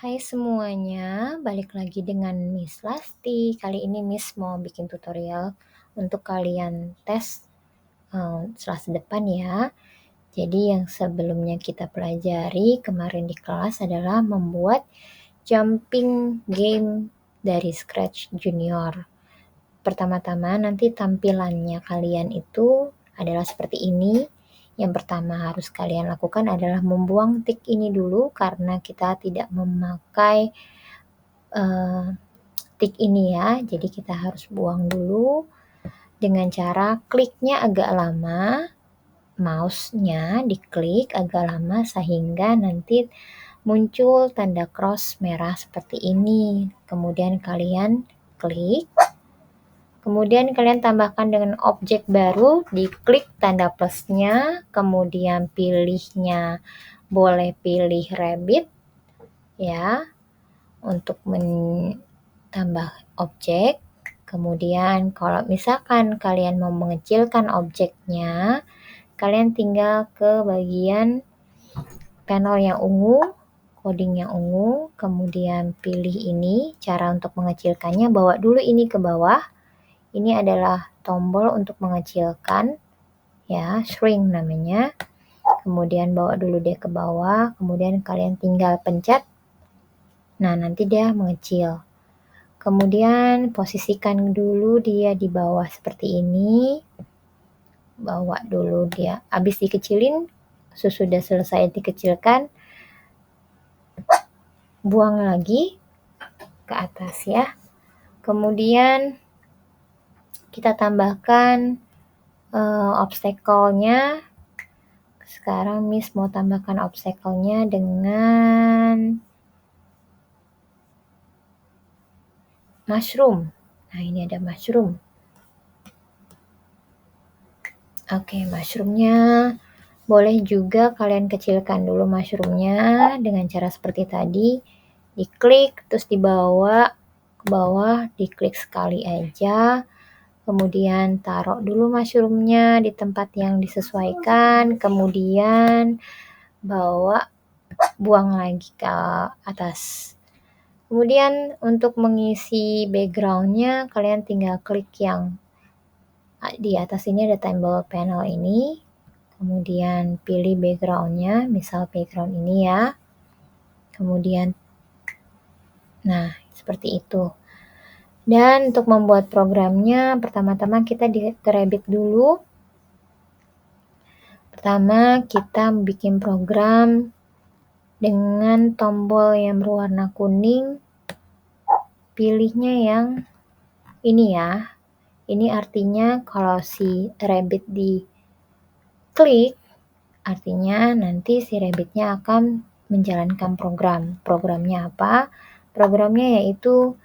Hai semuanya, balik lagi dengan Miss Lasti. Kali ini Miss mau bikin tutorial untuk kalian tes Selasa depan ya. Jadi yang sebelumnya kita pelajari kemarin di kelas adalah membuat jumping game dari Scratch Junior. Pertama-tama nanti tampilannya kalian itu adalah seperti ini. Yang pertama harus kalian lakukan adalah membuang tik ini dulu karena kita tidak memakai tik ini ya. Jadi kita harus buang dulu dengan cara kliknya agak lama, mouse-nya diklik agak lama sehingga nanti muncul tanda cross merah seperti ini. Kemudian kalian klik. Kemudian kalian tambahkan dengan objek baru, diklik tanda plusnya, kemudian pilihnya boleh pilih rabbit ya untuk tambah objek. Kemudian kalau misalkan kalian mau mengecilkan objeknya, kalian tinggal ke bagian panel yang ungu, coding yang ungu, kemudian pilih ini, cara untuk mengecilkannya, bawa dulu ini ke bawah. Ini adalah tombol untuk mengecilkan, ya, shrink namanya. Kemudian bawa dulu dia ke bawah, kemudian kalian tinggal pencet. Nah, nanti dia mengecil. Kemudian posisikan dulu dia di bawah seperti ini. Bawa dulu dia. Habis dikecilin, sesudah selesai dikecilkan, buang lagi ke atas ya. Kemudian kita tambahkan obstacle-nya. Sekarang Miss mau tambahkan obstacle-nya dengan mushroom. Nah, ini ada mushroom. Oke, mushroomnya boleh juga kalian kecilkan dulu mushroomnya dengan cara seperti tadi. Diklik, terus dibawa ke bawah, diklik sekali aja. Kemudian taruh dulu mushroomnya di tempat yang disesuaikan. Kemudian buang lagi ke atas. Kemudian untuk mengisi backgroundnya, kalian tinggal klik yang di atas ini ada tombol panel ini. Kemudian pilih backgroundnya, misal background ini ya. Kemudian, nah seperti itu. Dan untuk membuat programnya, pertama-tama kita ke Rabbit dulu. Pertama kita bikin program dengan tombol yang berwarna kuning. Pilihnya yang ini ya. Ini artinya kalau si Rabbit diklik, artinya nanti si rabbitnya akan menjalankan program. Programnya apa? Programnya yaitu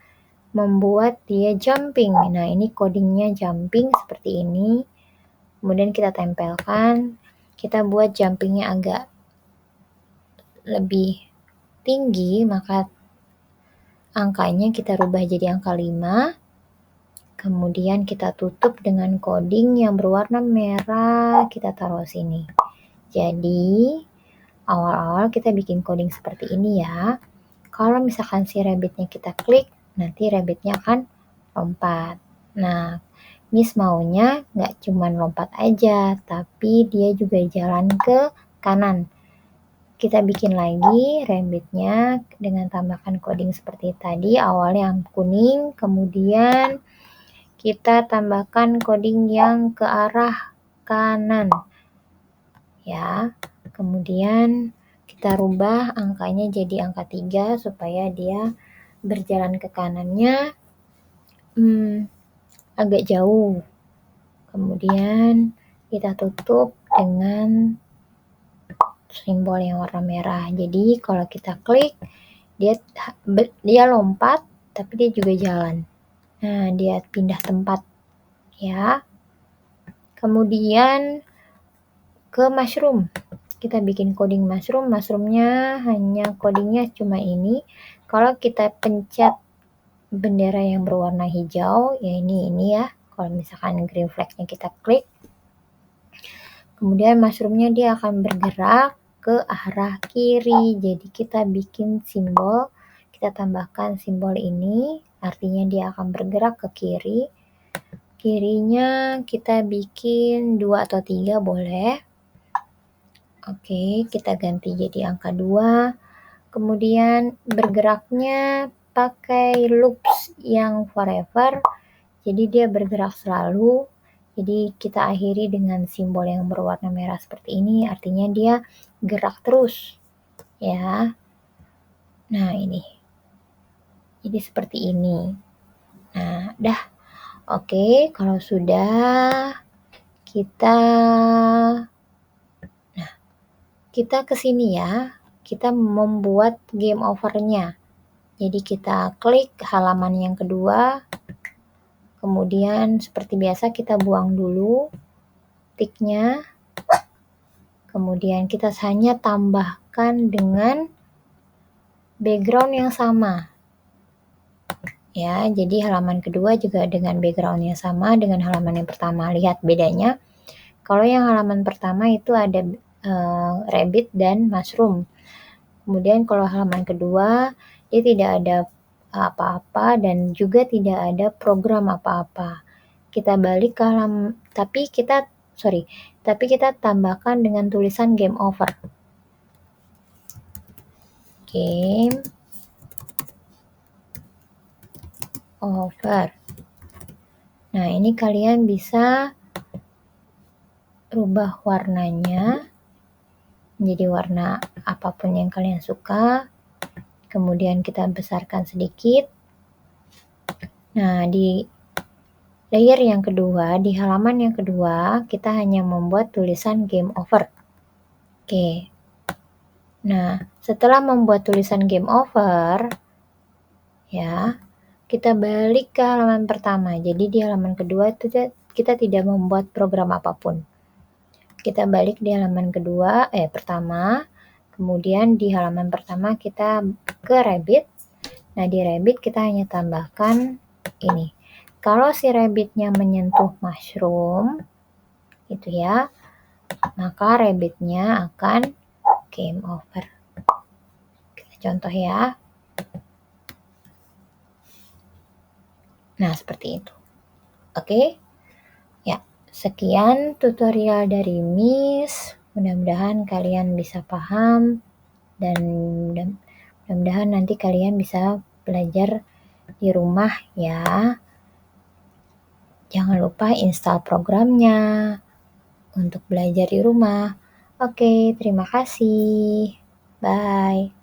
membuat dia jumping. Nah, ini codingnya jumping seperti ini. Kemudian kita tempelkan. Kita buat jumpingnya agak lebih tinggi, maka angkanya kita rubah jadi angka 5. Kemudian kita tutup dengan coding yang berwarna merah, kita taruh sini. Jadi, awal-awal kita bikin coding seperti ini ya. Kalau misalkan si rabbitnya kita klik, nanti rabbitnya akan lompat. Nah, Miss maunya nggak cuman lompat aja, tapi dia juga jalan ke kanan. Kita bikin lagi rabbitnya dengan tambahkan coding seperti tadi. Awalnya yang kuning, kemudian kita tambahkan coding yang ke arah kanan. Ya, kemudian kita rubah angkanya jadi angka 3 supaya dia berjalan ke kanannya agak jauh. Kemudian kita tutup dengan simbol yang warna merah. Jadi kalau kita klik, dia lompat, tapi dia juga jalan. Nah, dia pindah tempat ya. Kemudian ke mushroom. Kita bikin coding mushroom. Mushroomnya hanya codingnya cuma ini. Kalau kita pencet bendera yang berwarna hijau, ya ini ya. Kalau misalkan green flag-nya kita klik, kemudian mushroomnya dia akan bergerak ke arah kiri. Jadi kita bikin simbol kita tambahkan simbol ini, artinya dia akan bergerak ke kiri. Kirinya kita bikin 2 atau 3 boleh. Oke, kita ganti jadi angka 2. Kemudian bergeraknya pakai loops yang forever, jadi dia bergerak selalu. Jadi kita akhiri dengan simbol yang berwarna merah seperti ini, artinya dia gerak terus ya. Nah ini, jadi seperti ini. Nah dah, oke, kalau sudah kita kesini ya, kita membuat game overnya. Jadi kita klik halaman yang kedua, kemudian seperti biasa kita buang dulu tiknya, kemudian kita hanya tambahkan dengan background yang sama. Ya, jadi halaman kedua juga dengan background yang sama dengan halaman yang pertama. Lihat bedanya. Kalau yang halaman pertama itu ada rabbit dan mushroom. Kemudian kalau halaman kedua dia tidak ada apa-apa dan juga tidak ada program apa-apa. Kita balik ke halaman, tapi kita tambahkan dengan tulisan game over. Game over. Nah, ini kalian bisa rubah warnanya menjadi warna apapun yang kalian suka. Kemudian kita besarkan sedikit. Nah, di layer yang kedua, di halaman yang kedua, kita hanya membuat tulisan game over. Oke. Nah, setelah membuat tulisan game over, ya, kita balik ke halaman pertama. Jadi di halaman kedua itu kita tidak membuat program apapun. Kita balik di halaman pertama. Kemudian di halaman pertama kita ke rabbit. Nah, di rabbit kita hanya tambahkan ini. Kalau si rabbitnya menyentuh mushroom, gitu ya, maka rabbitnya akan game over. Kita contoh ya. Nah, seperti itu. Oke? Ya, sekian tutorial dari Miss. Mudah-mudahan kalian bisa paham dan mudah-mudahan nanti kalian bisa belajar di rumah ya. Jangan lupa install programnya untuk belajar di rumah. Oke, terima kasih. Bye.